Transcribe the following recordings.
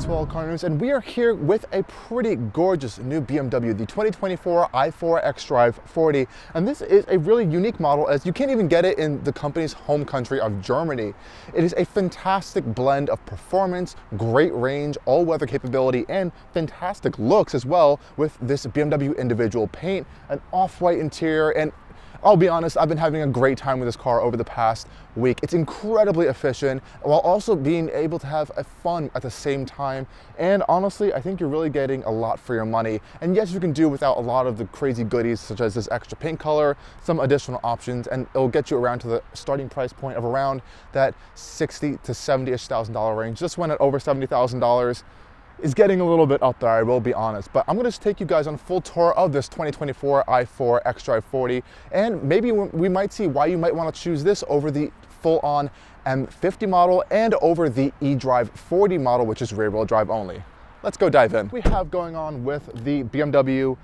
to Allcarnews, and we are here with a pretty gorgeous new BMW, the 2024 i4 xDrive 40. And this is a really unique model, as you can't even get it in the company's home country of Germany. It is a fantastic blend of performance, great range, all-weather capability, and fantastic looks as well, with this BMW individual paint, an off-white interior, and I'll be honest, I've been having a great time with this car over the past week. It's incredibly efficient while also being able to have a fun at the same time. And honestly, I think you're really getting a lot for your money. And yes, you can do without a lot of the crazy goodies such as this extra paint color, some additional options, and it'll get you around to the starting price point of around that $60,000 to $70,000 range. This one at over $70,000 is getting a little bit up there, I will be honest. But I'm gonna just take you guys on a full tour of this 2024 i4 xDrive 40, and maybe we might see why you might wanna choose this over the full-on M50 model and over the eDrive 40 model, which is rear-wheel drive only. Let's go dive in. We have going on with the BMW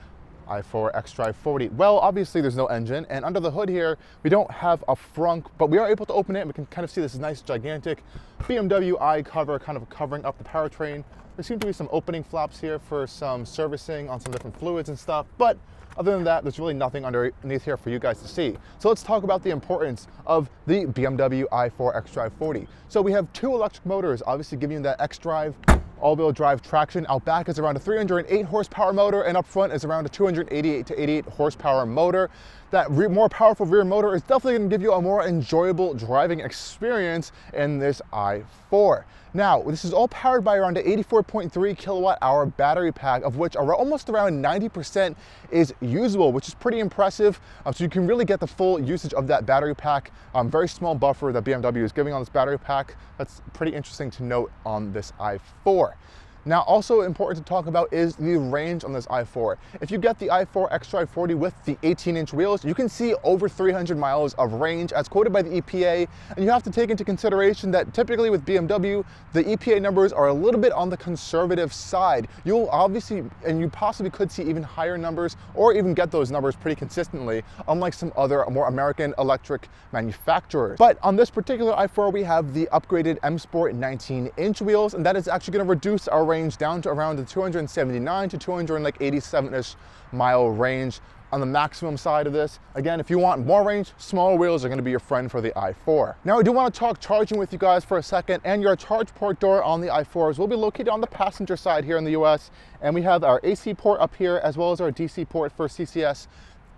i4 xDrive 40. Well, obviously there's no engine, and under the hood here, we don't have a frunk, but we are able to open it, and we can kind of see this nice gigantic BMW i cover kind of covering up the powertrain. There seem to be some opening flaps here for some servicing on some different fluids and stuff, but other than that, there's really nothing underneath here for you guys to see. So let's talk about the importance of the BMW i4 xDrive 40. So we have two electric motors, obviously giving you that xDrive all-wheel drive traction. Out back is around a 308 horsepower motor, and up front is around a 288 to 88 horsepower motor. That more powerful rear motor is definitely going to give you a more enjoyable driving experience in this i4. Now, this is all powered by around an 84.3 kilowatt hour battery pack, of which almost around 90% is usable, which is pretty impressive. So you can really get the full usage of that battery pack. Very small buffer that BMW is giving on this battery pack. That's pretty interesting to note on this i4. Now, also important to talk about is the range on this i4. If you get the i4 xDrive 40 with the 18-inch wheels, you can see over 300 miles of range as quoted by the EPA. And you have to take into consideration that typically with BMW, the EPA numbers are a little bit on the conservative side. You'll obviously, and you possibly could see even higher numbers or even get those numbers pretty consistently, unlike some other more American electric manufacturers. But on this particular i4, we have the upgraded M Sport 19-inch wheels, and that is actually going to reduce our range down to around the 279 to 287-ish mile range on the maximum side of this. Again, if you want more range, smaller wheels are going to be your friend for the i4. Now, I do want to talk charging with you guys for a second, and your charge port door on the i4s will be located on the passenger side here in the US, and we have our AC port up here as well as our DC port for CCS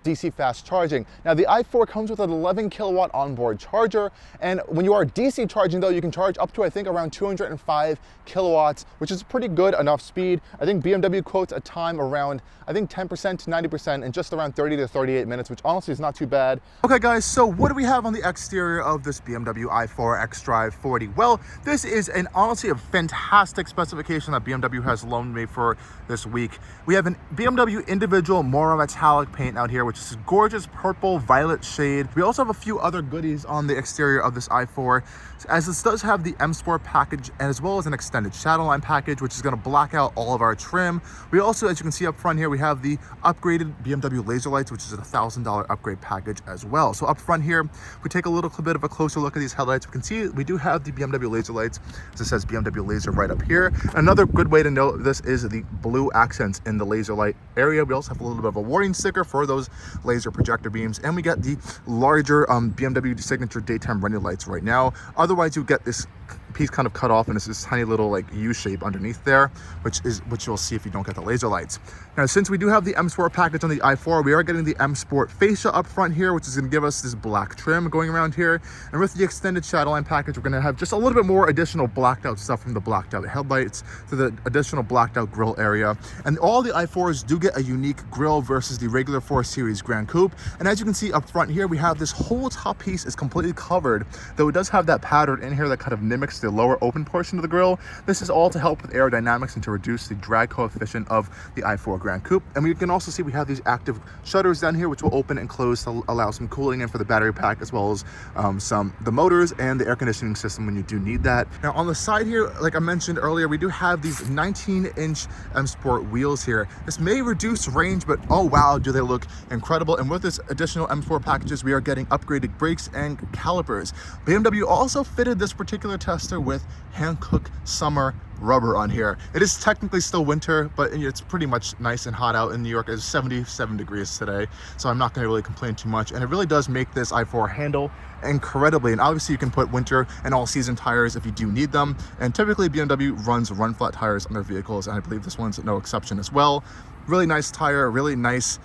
DC fast charging. Now, the i4 comes with an 11 kilowatt onboard charger, and when you are DC charging though, you can charge up to, I think, around 205 kilowatts, which is pretty good enough speed. I think BMW quotes a time around, I think 10% to 90% in just around 30 to 38 minutes, which honestly is not too bad. Okay guys, so what do we have on the exterior of this BMW i4 xDrive 40? Well, this is honestly a fantastic specification that BMW has loaned me for this week. We have an BMW Individual Mora Metallic paint out here, which is a gorgeous purple violet shade. We also have a few other goodies on the exterior of this i4, as this does have the M Sport package and as well as an extended shadow line package, which is going to black out all of our trim. We also, as you can see up front here, we have the upgraded BMW laser lights, which is a $1,000 upgrade package as well. So up front here, if we take a little bit of a closer look at these headlights, we can see we do have the BMW laser lights, as it says BMW laser right up here. Another good way to note this is the blue accents in the laser light area. We also have a little bit of a warning sticker for those laser projector beams, and we get the larger BMW signature daytime running lights right now. Otherwise, you get this piece kind of cut off, and it's this tiny little like U shape underneath there, which you'll see if you don't get the laser lights. Now, since we do have the M Sport package on the i4, we are getting the M Sport fascia up front here, which is going to give us this black trim going around here. And with the extended shadow line package, we're going to have just a little bit more additional blacked out stuff, from the blacked out headlights to the additional blacked out grille area. And all the i4s do get a unique grille versus the regular 4 Series Grand Coupe. And as you can see up front here, we have this whole top piece is completely covered, though it does have that pattern in here that kind of mimics the lower open portion of the grille. This is all to help with aerodynamics and to reduce the drag coefficient of the i4 Grand Coupe. And we can also see we have these active shutters down here, which will open and close to allow some cooling in for the battery pack, as well as the motors and the air conditioning system when you do need that. Now, on the side here, like I mentioned earlier, we do have these 19-inch M Sport wheels here. This may reduce range, but oh wow, do they look incredible. And with this additional M Sport packages, we are getting upgraded brakes and calipers. BMW also fitted this particular tester with Hankook Summer rubber on here. It is technically still winter, but it's pretty much nice and hot out in New York. It's 77 degrees today, so I'm not going to really complain too much. And it really does make this i4 handle incredibly. And obviously you can put winter and all season tires if you do need them. And typically BMW runs run flat tires on their vehicles, and I believe this one's no exception as well. Really nice tire, really nice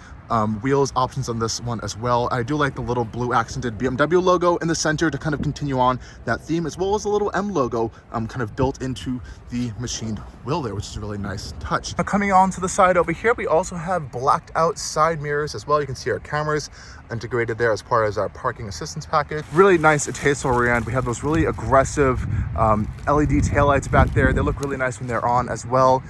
wheels options on this one as well. I do like the little blue accented BMW logo in the center to kind of continue on that theme, as well as the little M logo kind of built into the machined wheel there, which is a really nice touch. Now coming on to the side over here, we also have blacked out side mirrors as well. You can see our cameras integrated there as part of our parking assistance package. Really nice and tasteful rear end. We have those really aggressive LED taillights back there. They look really nice when they're on as well.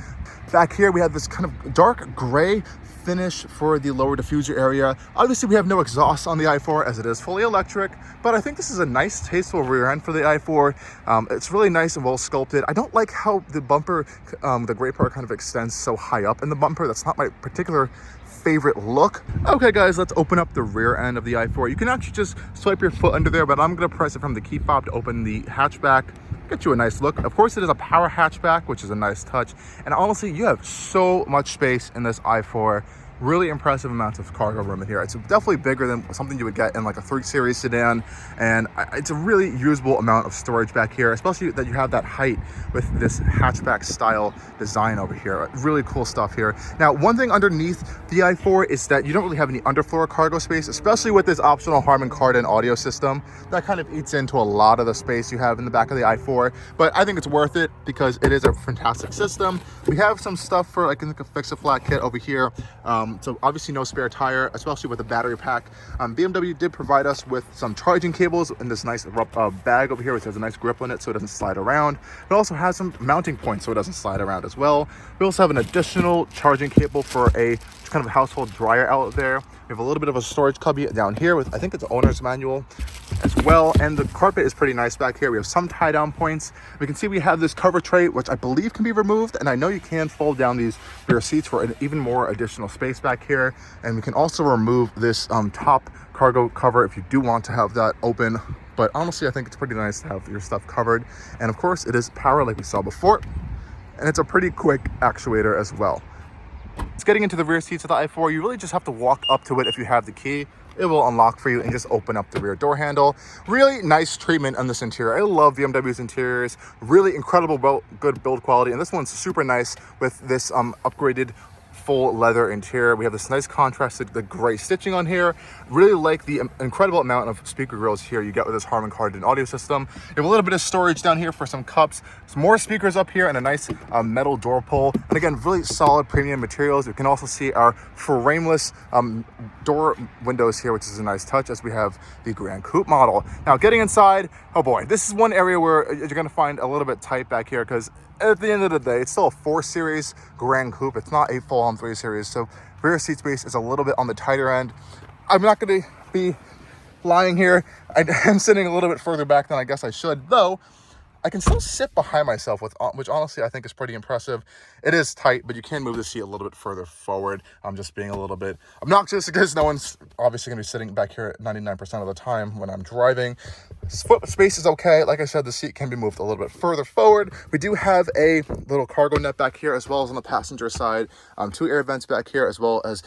Back here we have this kind of dark gray finish for the lower diffuser area. Obviously we have no exhaust on the i4 as it is fully electric, but I think this is a nice tasteful rear end for the i4. It's really nice and well sculpted. I don't like how the bumper, the gray part kind of extends so high up in the bumper. That's not my particular favorite look. Okay guys, let's open up the rear end of the i4. You can actually just swipe your foot under there, but I'm gonna press it from the key fob to open the hatchback. Get you a nice look. Of course it is a power hatchback, which is a nice touch. And honestly, you have so much space in this i4. Really impressive amounts of cargo room in here. It's definitely bigger than something you would get in like a 3 Series sedan, and it's a really usable amount of storage back here, especially that you have that height with this hatchback style design over here. Really cool stuff here. Now, one thing underneath the i4 is that you don't really have any underfloor cargo space, especially with this optional Harman Kardon audio system. That kind of eats into a lot of the space you have in the back of the i4, but I think it's worth it because it is a fantastic system. We have some stuff for like a fix-a-flat kit over here. So obviously no spare tire, especially with the battery pack. BMW did provide us with some charging cables in this nice bag over here, which has a nice grip on it so it doesn't slide around. It also has some mounting points so it doesn't slide around as well. We also have an additional charging cable for a kind of household dryer outlet there. We have a little bit of a storage cubby down here with, I think it's an owner's manual as well. And the carpet is pretty nice back here. We have some tie down points. We can see we have this cover tray, which I believe can be removed. And I know you can fold down these rear seats for an even more additional space back here. And we can also remove this top cargo cover if you do want to have that open. But honestly, I think it's pretty nice to have your stuff covered. And of course it is power like we saw before. And it's a pretty quick actuator as well. It's getting into the rear seats of the i4. You really just have to walk up to it if you have the key. It will unlock for you and just open up the rear door handle. Really nice treatment on this interior. I love BMW's interiors. Really incredible, good build quality. And this one's super nice with this upgraded full leather interior. We have this nice contrasted, the gray stitching on here. Really like the incredible amount of speaker grills here you get with this Harman Kardon audio system. You have a little bit of storage down here for some cups, some more speakers up here, and a nice metal door pull. And again, really solid premium materials. You can also see our frameless door windows here, which is a nice touch as we have the Grand Coupe model. Now getting inside, oh boy, this is one area where you're gonna find a little bit tight back here because at the end of the day, it's still a 4 Series Grand Coupe. It's not a full-on 3 Series, so rear seat space is a little bit on the tighter end. I'm not going to be lying here. I am sitting a little bit further back than I guess I should, though I can still sit behind myself, which honestly I think is pretty impressive. It is tight, but you can move the seat a little bit further forward. I'm just being a little bit obnoxious because no one's obviously going to be sitting back here 99% of the time when I'm driving. Foot space is okay. Like I said, the seat can be moved a little bit further forward. We do have a little cargo net back here as well as on the passenger side. 2 air vents back here as well as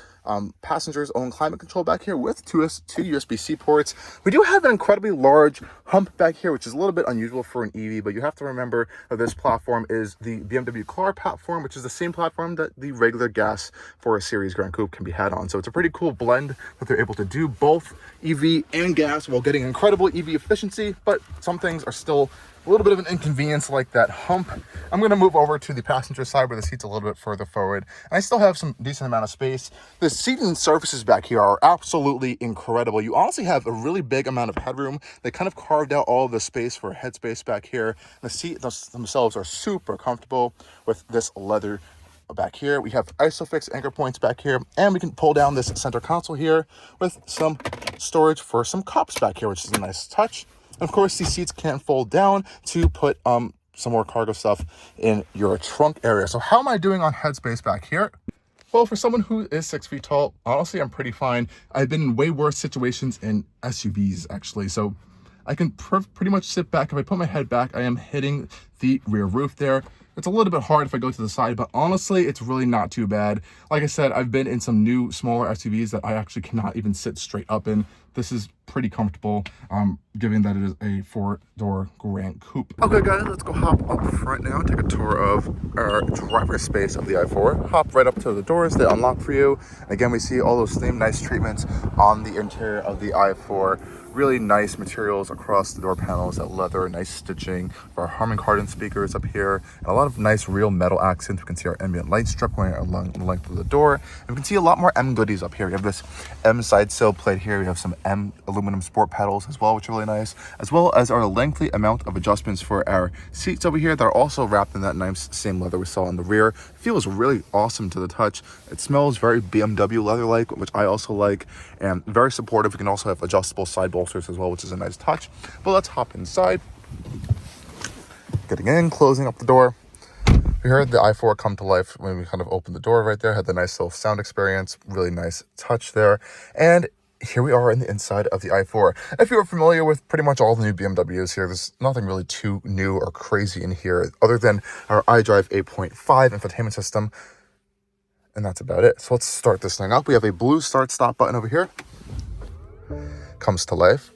passenger's own climate control back here with two USB-C ports. We do have an incredibly large hump back here, which is a little bit unusual for an EV, but you have to remember that this platform is the BMW Car platform, which is the same platform that the regular gas 4 Series Grand Coupe can be had on. So it's a pretty cool blend that they're able to do both EV and gas while getting incredible EV efficiency, but some things are still a little bit of an inconvenience like that hump. I'm going to move over to the passenger side where the seat's a little bit further forward. And I still have some decent amount of space. The seating surfaces back here are absolutely incredible. You honestly have a really big amount of headroom. They kind of carved out all of the space for headspace back here. The seats themselves are super comfortable with this leather back here. We have ISOFIX anchor points back here, and we can pull down this center console here with some storage for some cups back here, which is a nice touch. Of course, these seats can fold down to put some more cargo stuff in your trunk area. So how am I doing on headspace back here? Well, for someone who is 6 feet tall, honestly, I'm pretty fine. I've been in way worse situations in SUVs, actually. So I can pretty much sit back. If I put my head back, I am hitting the rear roof there. It's a little bit hard if I go to the side, but honestly, it's really not too bad. Like I said, I've been in some new smaller SUVs that I actually cannot even sit straight up in. This is pretty comfortable, given that it is a 4-door Grand Coupe. Okay guys, let's go hop up front now, take a tour of our driver's space of the i4. Hop right up to the doors, they unlock for you. Again, we see all those same nice treatments on the interior of the i4. Really nice materials across the door panels, that leather, nice stitching for our Harman Kardon speakers up here, and a lot of nice real metal accents. We can see our ambient light strip going along the length of the door, and we can see a lot more M goodies up here. We have this M side sill plate here. We have some M aluminum sport pedals as well, which are really nice, as well as our lengthy amount of adjustments for our seats over here that are also wrapped in that nice same leather we saw in the rear. It feels really awesome to the touch. It smells very BMW leather-like, which I also like, and very supportive. We can also have adjustable side bolsters as well, which is a nice touch. But let's hop inside. Getting in, closing up the door. We heard the i4 come to life when we kind of opened the door right there. Had the nice little sound experience, really nice touch there. And here we are in the inside of the i4. If you're familiar with pretty much all the new BMWs here, there's nothing really too new or crazy in here other than our iDrive 8.5 infotainment system. And that's about it. So let's start this thing up. We have a blue start-stop button over here. Comes to life.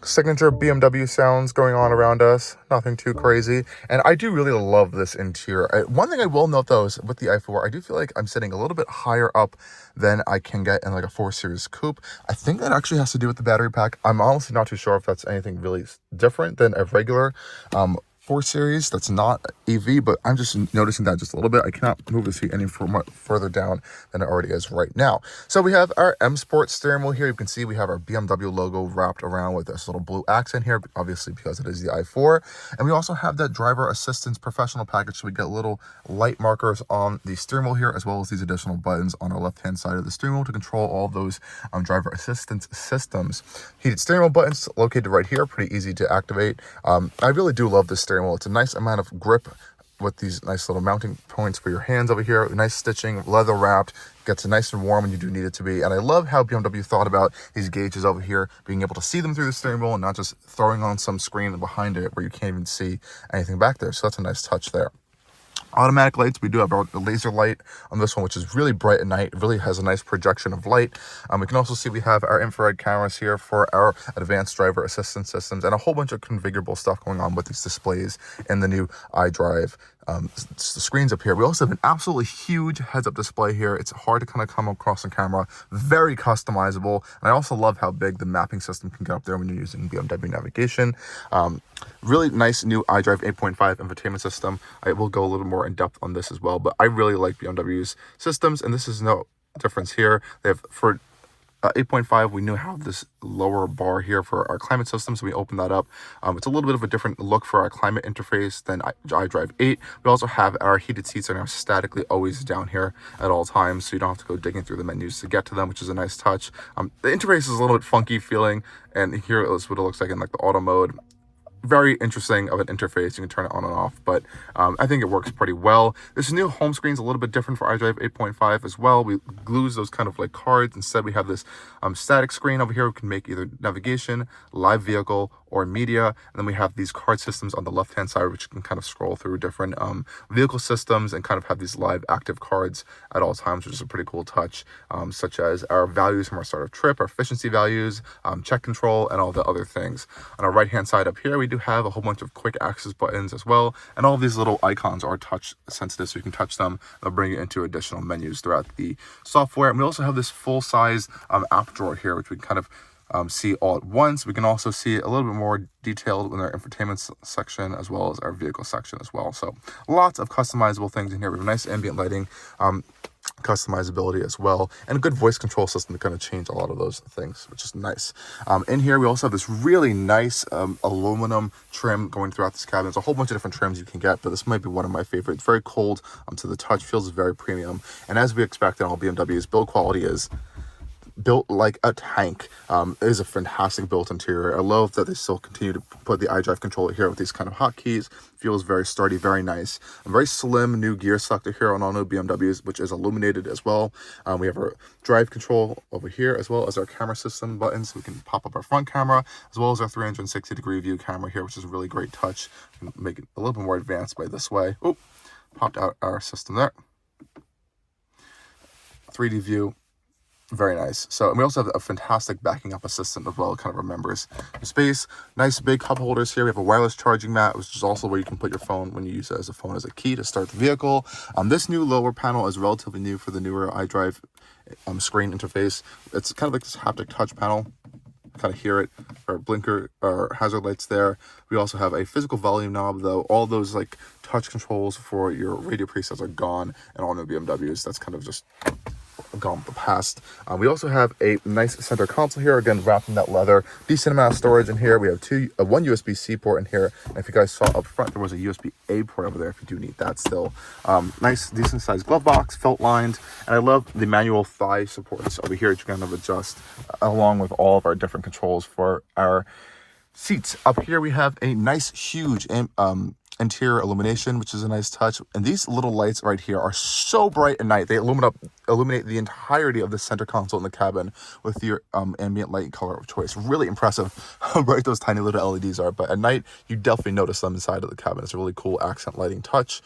Signature BMW sounds going on around us. Nothing too crazy. And I do really love this interior. One thing I will note though is with the i4, I do feel like I'm sitting a little bit higher up than I can get in like a 4 Series coupe. I think that actually has to do with the battery pack. I'm honestly not too sure if that's anything really different than a regular 4 Series that's not EV, but I'm just noticing that just a little bit. I cannot move the seat any further down than it already is right now. So we have our M Sport steering wheel here. You can see we have our BMW logo wrapped around with this little blue accent here, obviously because it is the i4. And we also have that driver assistance professional package, so we get little light markers on the steering wheel here, as well as these additional buttons on our left-hand side of the steering wheel to control all of those driver assistance systems. Heated steering wheel buttons located right here, pretty easy to activate. I really do love this steering wheel. It's a nice amount of grip with these nice little mounting points for your hands over here. Nice stitching, leather wrapped, gets nice and warm when you do need it to be. And I love how BMW thought about these gauges over here, being able to see them through the steering wheel and not just throwing on some screen behind it where you can't even see anything back there. So that's a nice touch there. Automatic lights, we do have our laser light on this one, which is really bright at night. It really has a nice projection of light. We can also see we have our infrared cameras here for our advanced driver assistance systems and a whole bunch of configurable stuff going on with these displays in the new iDrive screens up here. We also have an absolutely huge heads-up display here. It's hard to kind of come across on camera. Very customizable. And I also love how big the mapping system can get up there when you're using BMW navigation. Really nice new iDrive 8.5 infotainment system. I will go a little more in depth on this as well, but I really like BMW's systems, and this is no difference here. They have for 8.5, we have this lower bar here for our climate system, so we open that up. It's a little bit of a different look for our climate interface than iDrive 8. We also have our heated seats are now statically always down here at all times, so you don't have to go digging through the menus to get to them, which is a nice touch. The interface is a little bit funky feeling, and here is what it looks like in like the auto mode. Very interesting of an interface. You can turn it on and off, but I think it works pretty well. This new home screen is a little bit different for iDrive 8.5 as well. We lose those kind of like cards. Instead, we have this static screen over here. We can make either navigation, live vehicle, or media. And then we have these card systems on the left-hand side, which you can kind of scroll through different vehicle systems and kind of have these live active cards at all times, which is a pretty cool touch, such as our values from our start of trip, our efficiency values, check control, and all the other things. On our right-hand side up here, we do have a whole bunch of quick access buttons as well. And all of these little icons are touch sensitive, so you can touch them. They'll bring you into additional menus throughout the software. And we also have this full-size app drawer here, which we can kind of see all at once. We can also see a little bit more detailed in our infotainment section as well as our vehicle section as well. So lots of customizable things in here. We have nice ambient lighting, customizability as well, and a good voice control system to kind of change a lot of those things, which is nice. In here, we also have this really nice aluminum trim going throughout this cabin. There's a whole bunch of different trims you can get, but this might be one of my favorites. Very cold to the touch, feels very premium. And as we expect in all BMWs, build quality is built like a tank. It is a fantastic built interior. I love that they still continue to put the iDrive controller here with these kind of hotkeys. Feels very sturdy, very nice. A very slim new gear selector here on all new BMWs, which is illuminated as well. We have our drive control over here, as well as our camera system buttons, so we can pop up our front camera, as well as our 360-degree view camera here, which is a really great touch. We can make it a little bit more advanced by this way. Oh, popped out our system there. 3D view. Very nice. So, and we also have a fantastic backing up assistant as well. It kind of remembers the space. Nice big cup holders here. We have a wireless charging mat, which is also where you can put your phone when you use it as a phone as a key to start the vehicle. This new lower panel is relatively new for the newer iDrive screen interface. It's kind of like this haptic touch panel. Kind of hear it. Our blinker, our hazard lights there. We also have a physical volume knob, though. All those like touch controls for your radio presets are gone in all new BMWs. That's kind of just gone with the past. We also have a nice center console here, again wrapped in that leather. Decent amount of storage in here. We have one USB-C port in here, and if you guys saw up front, there was a USB-A port over there if you do need that still. Nice decent sized glove box, felt lined, and I love the manual thigh supports over here that you can kind of adjust along with all of our different controls for our seats. Up here we have a nice huge interior illumination, which is a nice touch, and these little lights right here are so bright at night. They illuminate the entirety of the center console in the cabin with your ambient light color of choice. Really impressive how bright those tiny little LEDs are, but at night you definitely notice them inside of the cabin. It's a really cool accent lighting touch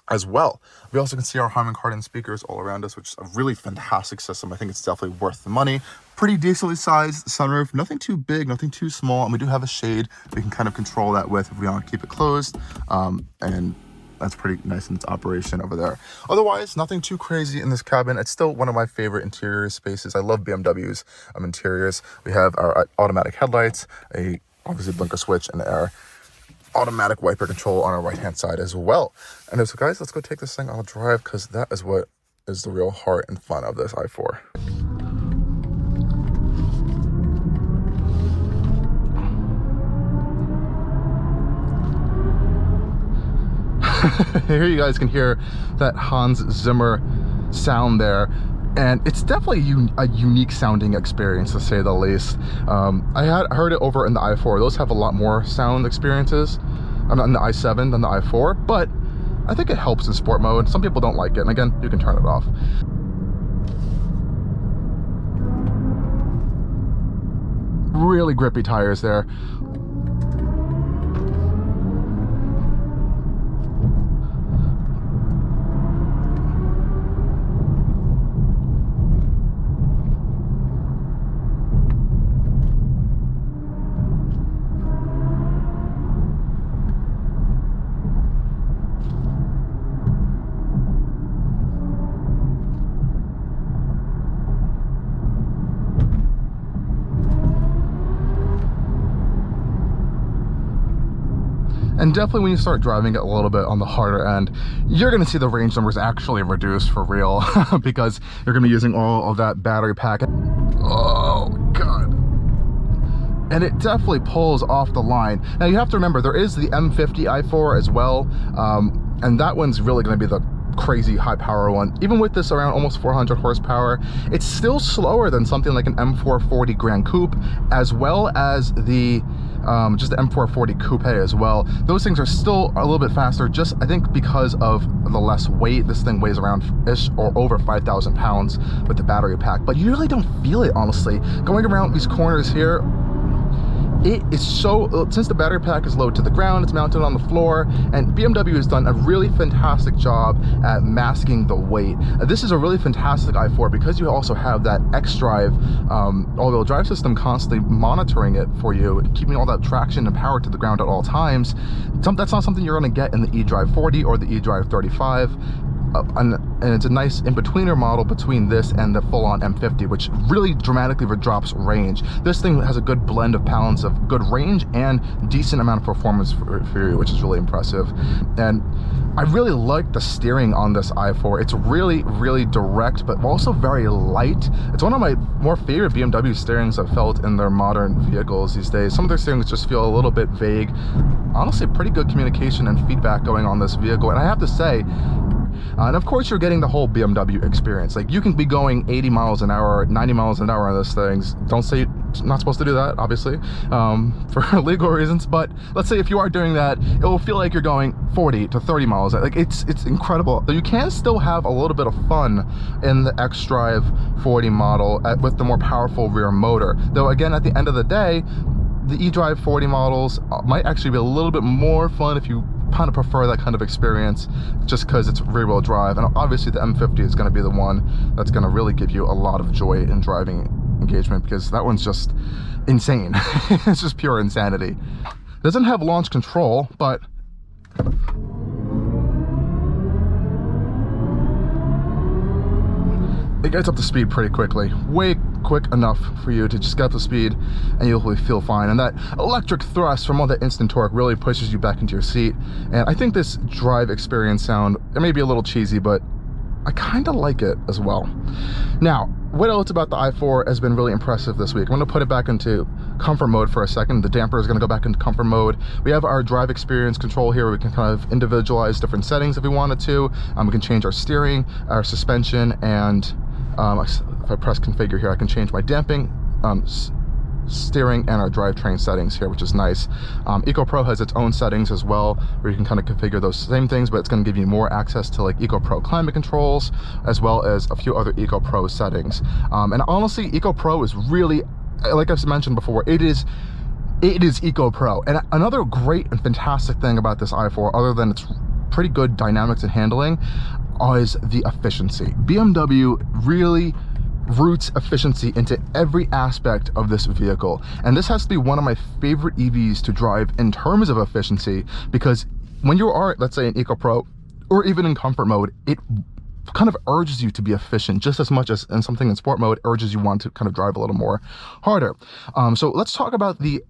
as well. We also can see our Harman Kardon speakers all around us, which is a really fantastic system. I think it's definitely worth the money. Pretty decently sized sunroof, nothing too big, nothing too small, and we do have a shade we can kind of control that with if we want to keep it closed, and that's pretty nice in its operation over there. Otherwise, nothing too crazy in this cabin. It's still one of my favorite interior spaces. I love BMW's interiors. We have our automatic headlights, a obviously blinker switch, and our automatic wiper control on our right hand side as well. And so guys, let's go take this thing on a drive, because that is what is the real heart and fun of this i4. Here you guys can hear that Hans Zimmer sound there, and it's definitely a unique sounding experience, to say the least. I had heard it over in the i4. Those have a lot more sound experiences on the i7 than the i4, but I think it helps in sport mode. Some people don't like it, and again, you can turn it off. Really grippy tires there. And definitely when you start driving it a little bit on the harder end, you're going to see the range numbers actually reduce for real because you're going to be using all of that battery pack. Oh, God. And it definitely pulls off the line. Now, you have to remember, there is the M50 i4 as well, and that one's really going to be the crazy high power one. Even with this around almost 400 horsepower, it's still slower than something like an M440 Grand Coupe, as well as the just the M440 Coupe as well. Those things are still a little bit faster, just I think because of the less weight. This thing weighs around ish or over 5,000 pounds with the battery pack, but you really don't feel it, honestly. Going around these corners here, it is so, since the battery pack is low to the ground, it's mounted on the floor, and BMW has done a really fantastic job at masking the weight. This is a really fantastic i4 because you also have that xDrive all-wheel drive system constantly monitoring it for you, keeping all that traction and power to the ground at all times. That's not something you're going to get in the eDrive 40 or the eDrive 35. And it's a nice in-betweener model between this and the full-on M50, which really dramatically drops range. This thing has a good blend of balance of good range and decent amount of performance for you, which is really impressive. And I really like the steering on this i4. It's really, really direct, but also very light. It's one of my more favorite BMW steerings I've felt in their modern vehicles these days. Some of their steerings just feel a little bit vague. Honestly, pretty good communication and feedback going on this vehicle. And I have to say, And of course you're getting the whole BMW experience. Like, you can be going 80 miles an hour, 90 miles an hour on those things. Don't say you're not supposed to do that, obviously, for legal reasons, but let's say if you are doing that, it will feel like you're going 40 to 30 miles. Like, it's incredible. You can still have a little bit of fun in the xDrive 40 model with the more powerful rear motor, though again, at the end of the day, the eDrive 40 models might actually be a little bit more fun if you kind of prefer that kind of experience, just because it's rear-wheel drive. And obviously the M50 is going to be the one that's going to really give you a lot of joy in driving engagement, because that one's just insane. It's just pure insanity. It doesn't have launch control, but it gets up to speed pretty quickly, way quick enough for you to just get up to speed and you'll really feel fine. And that electric thrust from all that instant torque really pushes you back into your seat. And I think this drive experience sound, it may be a little cheesy, but I kind of like it as well. Now, what else about the i4 has been really impressive this week? I'm going to put it back into comfort mode for a second. The damper is going to go back into comfort mode. We have our drive experience control here. We can kind of individualize different settings if we wanted to. We can change our steering, our suspension, and if I press configure here, I can change my damping, steering, and our drivetrain settings here, which is nice. EcoPro has its own settings as well, where you can kind of configure those same things, but it's going to give you more access to like EcoPro climate controls, as well as a few other EcoPro settings. And honestly, EcoPro is really, like I've mentioned before, it is EcoPro. And another great and fantastic thing about this i4, other than its pretty good dynamics and handling, is the efficiency. BMW really roots efficiency into every aspect of this vehicle, and this has to be one of my favorite EVs to drive in terms of efficiency, because when you are, let's say, in EcoPro or even in comfort mode, it kind of urges you to be efficient just as much as in something in sport mode urges you want to kind of drive a little more harder. So let's talk about the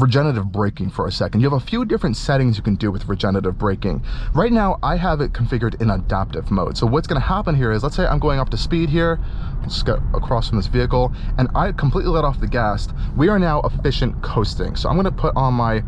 regenerative braking for a second. You have a few different settings you can do with regenerative braking. Right now, I have it configured in adaptive mode. So what's going to happen here is, let's say I'm going up to speed here, let's get across from this vehicle, and I completely let off the gas. We are now efficient coasting. So I'm going to put on my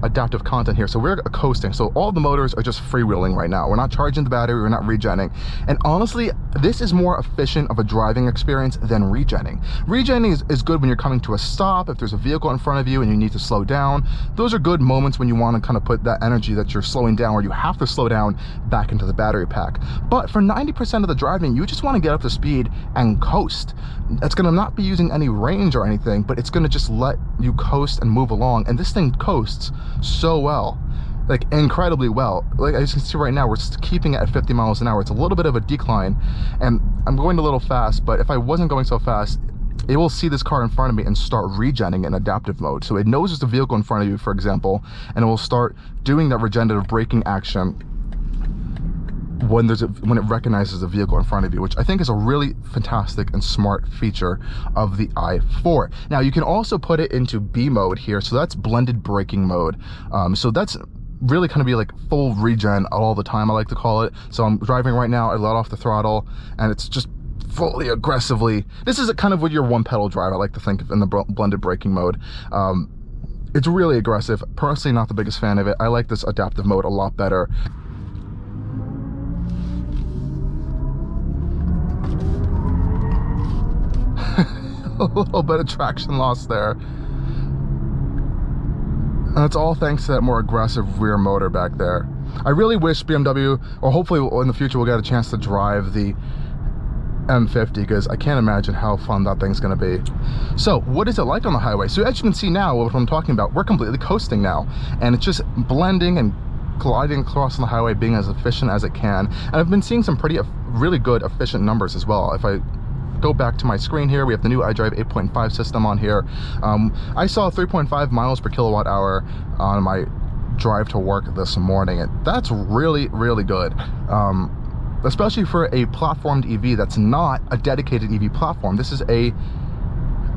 adaptive content here. So we're coasting. So all the motors are just freewheeling right now. We're not charging the battery, we're not regenning. And honestly, this is more efficient of a driving experience than regenning. Regenning is good when you're coming to a stop, if there's a vehicle in front of you and you need to slow down. Those are good moments when you want to kind of put that energy that you're slowing down, or you have to slow down, back into the battery pack. But for 90% of the driving, you just want to get up to speed and coast. It's going to not be using any range or anything, but it's going to just let you coast and move along. And this thing coasts so well, like incredibly well. Like, as you can see right now, we're keeping it at 50 miles an hour. It's a little bit of a decline, and I'm going a little fast, but if I wasn't going so fast, it will see this car in front of me and start regenning in adaptive mode. So it knows there's a vehicle in front of you, for example, and it will start doing that regenerative braking action when it recognizes the vehicle in front of you, which I think is a really fantastic and smart feature of the i4. Now, you can also put it into B mode here, so that's blended braking mode. So that's really kind of be like full regen all the time, I like to call it. So I'm driving right now, I let off the throttle, and it's just fully aggressively. This is kind of what your one pedal drive, I like to think of, in the blended braking mode. It's really aggressive. Personally, not the biggest fan of it. I like this adaptive mode a lot better. A little bit of traction loss there, and it's all thanks to that more aggressive rear motor back there. I really wish BMW, or hopefully in the future, we'll get a chance to drive the M50, because I can't imagine how fun that thing's going to be. So what is it like on the highway? So as you can see now, what I'm talking about, we're completely coasting now, and it's just blending and gliding across on the highway, being as efficient as it can. And I've been seeing some really good efficient numbers as well. If I go back to my screen here, we have the new iDrive 8.5 system on here. I saw 3.5 miles per kilowatt hour on my drive to work this morning, and that's really, really good. Especially for a platformed EV that's not a dedicated EV platform. This is a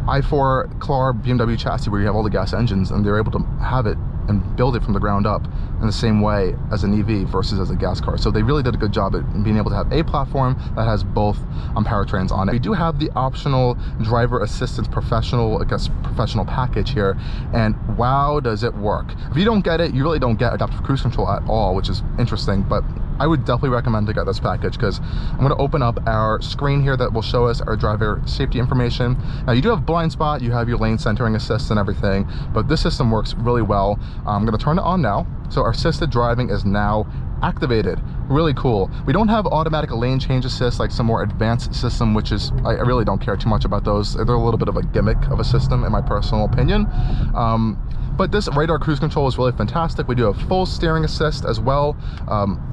i4 Clar BMW chassis where you have all the gas engines, and they're able to have it and build it from the ground up in the same way as an EV versus as a gas car. So they really did a good job at being able to have a platform that has both powertrains on it. We do have the optional driver assistance professional package here, and wow, does it work. If you don't get it, you really don't get adaptive cruise control at all, which is interesting, but I would definitely recommend to get this package, because I'm going to open up our screen here that will show us our driver safety information. Now you do have blind spot, you have your lane centering assist and everything, but this system works really well. I'm going to turn it on now. So our assisted driving is now activated. Really cool. We don't have automatic lane change assist like some more advanced system, which is, I really don't care too much about those. They're a little bit of a gimmick of a system in my personal opinion. But this radar cruise control is really fantastic. We do have full steering assist as well,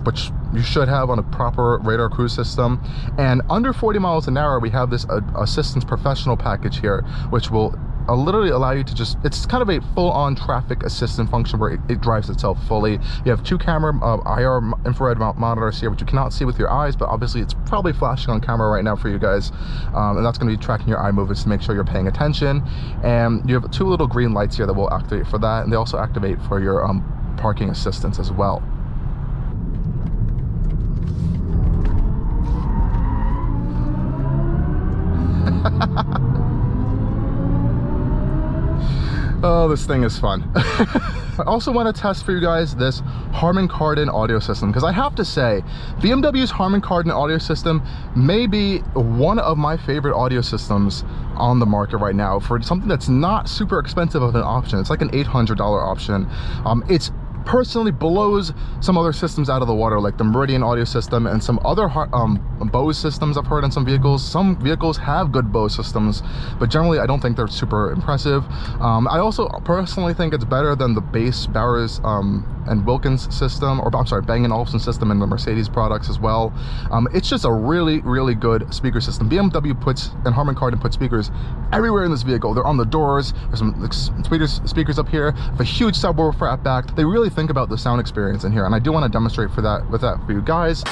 which you should have on a proper radar cruise system. And under 40 miles an hour, we have this assistance professional package here, which will literally allow you to just, it's kind of a full-on traffic assistant function where it drives itself fully. You have 2 camera IR infrared monitors here, which you cannot see with your eyes, but obviously it's probably flashing on camera right now for you guys, and that's going to be tracking your eye movements to make sure you're paying attention. And you have 2 little green lights here that will activate for that, and they also activate for your parking assistance as well. Oh, this thing is fun. I also want to test for you guys this Harman Kardon audio system, because I have to say, BMW's Harman Kardon audio system may be one of my favorite audio systems on the market right now for something that's not super expensive of an option. It's like an $800 option. It's personally blows some other systems out of the water, like the Meridian audio system and some other Bose systems I've heard in some vehicles. Some vehicles have good Bose systems, but generally I don't think they're super impressive. I also personally think it's better than the base Bowers and Wilkins system, or I'm sorry, Bang & Olufsen system in the Mercedes products as well. It's just a really, really good speaker system. BMW puts, and Harman Kardon puts speakers everywhere in this vehicle. They're on the doors, there's some speakers up here, a huge subwoofer at back. They really think about the sound experience in here, and I do want to demonstrate for that for you guys.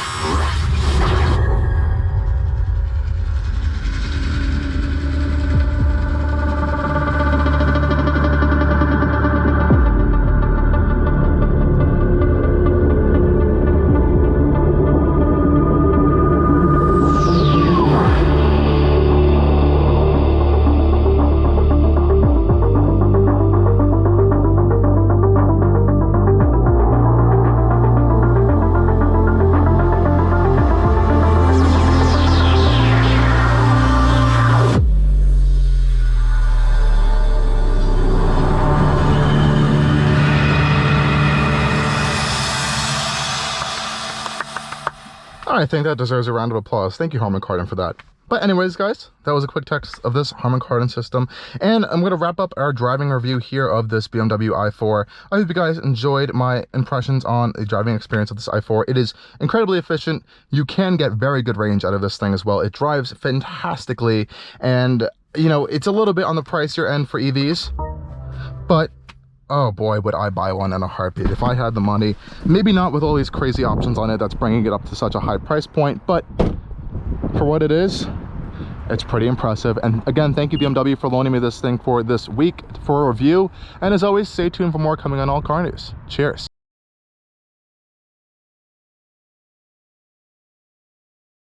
I think that deserves a round of applause. Thank you, Harman Kardon, for that. But anyways, guys, that was a quick test of this Harman Kardon system, and I'm going to wrap up our driving review here of this BMW i4. I hope you guys enjoyed my impressions on the driving experience of this i4. It is incredibly efficient. You can get very good range out of this thing as well. It drives fantastically, and you know, it's a little bit on the pricier end for EVs, but oh boy, would I buy one in a heartbeat if I had the money. Maybe not with all these crazy options on it that's bringing it up to such a high price point, but for what it is, it's pretty impressive. And again, thank you BMW for loaning me this thing for this week for a review. And as always, stay tuned for more coming on Allcarnews. Cheers.